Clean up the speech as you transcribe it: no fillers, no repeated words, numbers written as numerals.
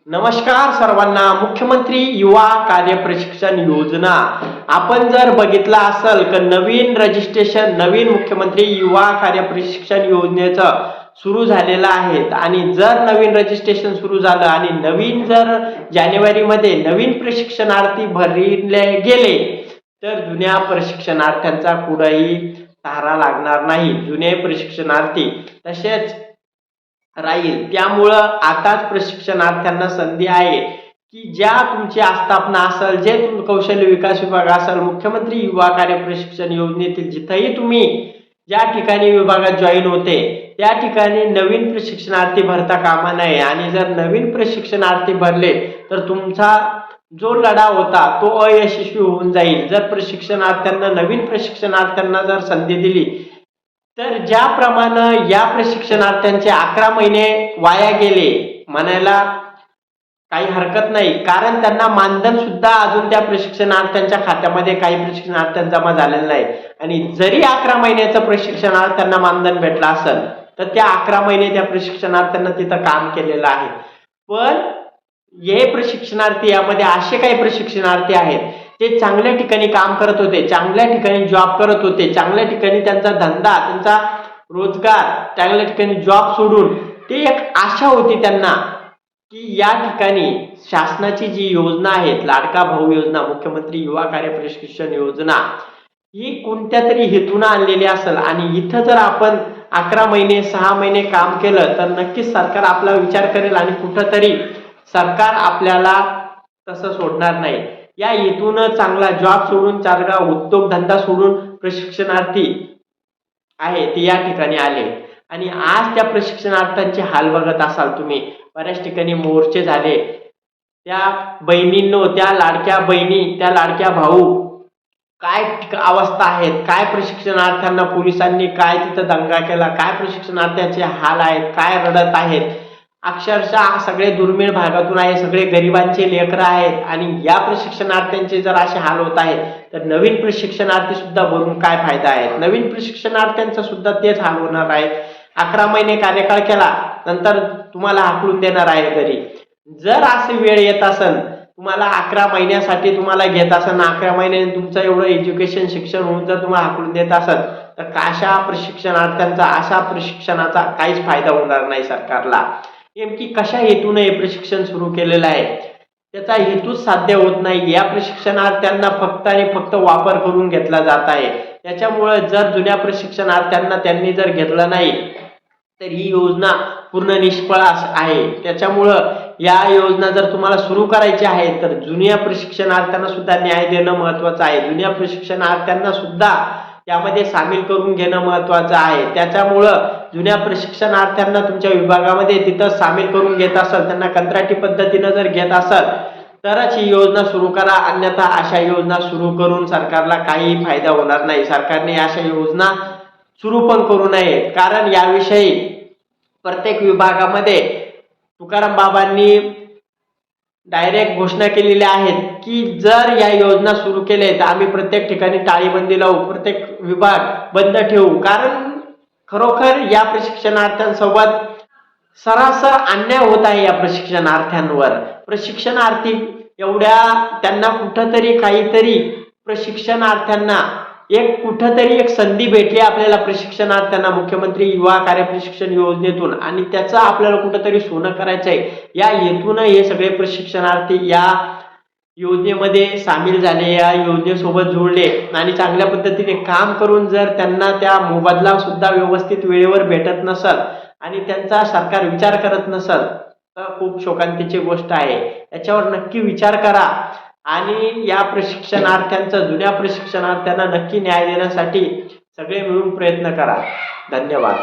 नमस्कार सर्वांना. मुख्यमंत्री युवा कार्य प्रशिक्षण योजना आपण जर बघितला असेल तर नवीन मुख्यमंत्री युवा कार्य प्रशिक्षण योजनेचं सुरू झालेलं आहे. आणि जर नवीन रजिस्ट्रेशन सुरू झालं आणि नवीन जर जानेवारीमध्ये नवीन प्रशिक्षणार्थी भरले गेले तर जुन्या प्रशिक्षणार्थ्यांचा कुठेही सहारा लागणार नाही. जुने प्रशिक्षणार्थी तसेच राहील. त्यामुळं आताच प्रशिक्षणार्थ्यांना संधी आहे की ज्या तुमची आस्थापना असेल, जे कौशल्य विकास विभाग असेल, मुख्यमंत्री युवा कार्य प्रशिक्षण योजनेतील जिथंही तुम्ही ज्या ठिकाणी विभागात जॉईन होते त्या ठिकाणी नवीन प्रशिक्षणार्थी भरता कामा नये. आणि जर नवीन प्रशिक्षणार्थी भरले तर तुमचा जो लढा होता तो अयशस्वी होऊन जाईल. जर नवीन प्रशिक्षणार्थ्यांना जर संधी दिली तर ज्याप्रमाणे या प्रशिक्षणार्थ्यांचे 11 महिने वाया गेले म्हणायला काही हरकत नाही, कारण त्यांना मानधन सुद्धा अजून त्या प्रशिक्षणार्थ्यांच्या खात्यामध्ये काही प्रशिक्षणार्थ्यांना जमा झालेलं नाही. आणि जरी 11 महिन्याचं प्रशिक्षणार्थ्यांना मानधन भेटलं असेल तर त्या 11 महिने त्या प्रशिक्षणार्थ्यांना तिथं काम केलेलं आहे. पण हे प्रशिक्षणार्थी, यामध्ये असे काही प्रशिक्षणार्थी आहेत ते चांगल्या ठिकाणी काम करत होते, चांगल्या ठिकाणी जॉब करत होते, चांगल्या ठिकाणी त्यांचा धंदा, त्यांचा रोजगार, चांगल्या ठिकाणी जॉब सोडून ते एक आशा होती त्यांना की या ठिकाणी शासनाची जी योजना आहे, लाडका भाऊ योजना, मुख्यमंत्री युवा कार्य प्रशिक्षण योजना, ही कोणत्या तरी हेतून आणलेली असेल. आणि इथं जर आपण 11 महिने 6 महिने काम केलं तर नक्कीच सरकार आपला विचार करेल आणि कुठंतरी सरकार आपल्याला तसं सोडणार नाही. या हेतून चांगला जॉब सोडून, चांगला उद्योगधंदा सोडून प्रशिक्षणार्थी आहे ते या ठिकाणी आले. आणि आज त्या प्रशिक्षणार्थ्यांचे हाल बघत असाल तुम्ही. बऱ्याच ठिकाणी मोर्चे झाले. त्या बहिणींनो, त्या लाडक्या बहिणी, त्या लाडक्या भाऊ, काय अवस्था आहेत, काय प्रशिक्षणार्थ्यांना पोलिसांनी काय तिथं दंगा केला, काय प्रशिक्षणार्थ्यांचे हाल आहेत, काय रडत आहेत. अक्षरशः सगळे दुर्मिळ भागातून आहे, सगळे गरिबांचे लेकरं आहेत. आणि या प्रशिक्षणार्थ्यांचे जर असे हाल होत आहेत तर नवीन प्रशिक्षणार्थी सुद्धा भरून काय फायदा आहे. नवीन प्रशिक्षणार्थ्यांचा सुद्धा तेच हाल होणार आहे. 11 महिने कार्यकाळ केला नंतर तुम्हाला हाकलून देणार आहे घरी. जर अशी वेळ येत असेल, तुम्हाला 11 महिन्यासाठी तुम्हाला घेत असेल, 11 महिन्याने तुमचं एवढं एज्युकेशन शिक्षण होऊन जर तुम्हाला हाकलून देत असेल तर अशा प्रशिक्षणार्थ्यांचा, अशा प्रशिक्षणाचा काहीच फायदा होणार नाही सरकारला. नेमकी कशा हेतून हे प्रशिक्षण सुरू केलेलं आहे त्याचा हेतूच साध्य होत नाही. या प्रशिक्षणार्थ्यांना फक्त आणि फक्त वापर करून घेतला जात आहे. त्याच्यामुळे जर जुन्या प्रशिक्षणार्थ्यांना त्यांनी जर घेतलं नाही तर ही योजना पूर्ण निष्फळ आहे. त्याच्यामुळं या योजना जर तुम्हाला सुरू करायची आहे तर जुन्या प्रशिक्षणार्थ्यांना सुद्धा न्याय देणं महत्वाचं आहे. जुन्या प्रशिक्षणार्थ्यांना सुद्धा त्यामध्ये सामील करून घेणं महत्वाचं आहे. त्याच्यामुळं जुन्या प्रशिक्षणार्थ्यांना तुमच्या विभागामध्ये तिथं सामील करून घेत असाल, त्यांना कंत्राटी पद्धतीनं जर घेत असाल तरच ही योजना सुरू करा. अन्यथा अशा योजना सुरू करून सरकारला काही फायदा होणार नाही. सरकारने अशा योजना सुरू पण करू नये, कारण याविषयी प्रत्येक विभागामध्ये तुकाराम बाबांनी डायरेक्ट घोषणा केलेल्या आहेत की जर या योजना सुरू केल्या तर आम्ही प्रत्येक ठिकाणी टाळीबंदी लावू, प्रत्येक विभाग बंद ठेवू. कारण खरोखर या प्रशिक्षणार्थ्यांसोबत सरासर अन्याय होत आहे. या प्रशिक्षणार्थ्यांवर प्रशिक्षणार्थी एवढ्या त्यांना कुठंतरी काहीतरी प्रशिक्षणार्थ्यांना कुठंतरी एक संधी भेटली आपल्याला प्रशिक्षणार्थ्यांना मुख्यमंत्री युवा कार्य प्रशिक्षण योजनेतून, आणि त्याचं आपल्याला कुठंतरी सोनं करायचं आहे. या हेतून हे सगळे प्रशिक्षणार्थी या योजनेमध्ये सामील झाले, या योजनेसोबत जोडले आणि चांगल्या पद्धतीने काम करून जर त्यांना त्या मोबदला सुद्धा व्यवस्थित वेळेवर भेटत नसेल आणि त्यांचा सरकार विचार करत नसेल तर खूप शोकांतीची गोष्ट आहे. याच्यावर नक्की विचार करा आणि या प्रशिक्षणार्थ्यांचा, जुन्या प्रशिक्षणार्थ्यांना नक्की न्याय देण्यासाठी सगळे मिळून प्रयत्न करा. धन्यवाद.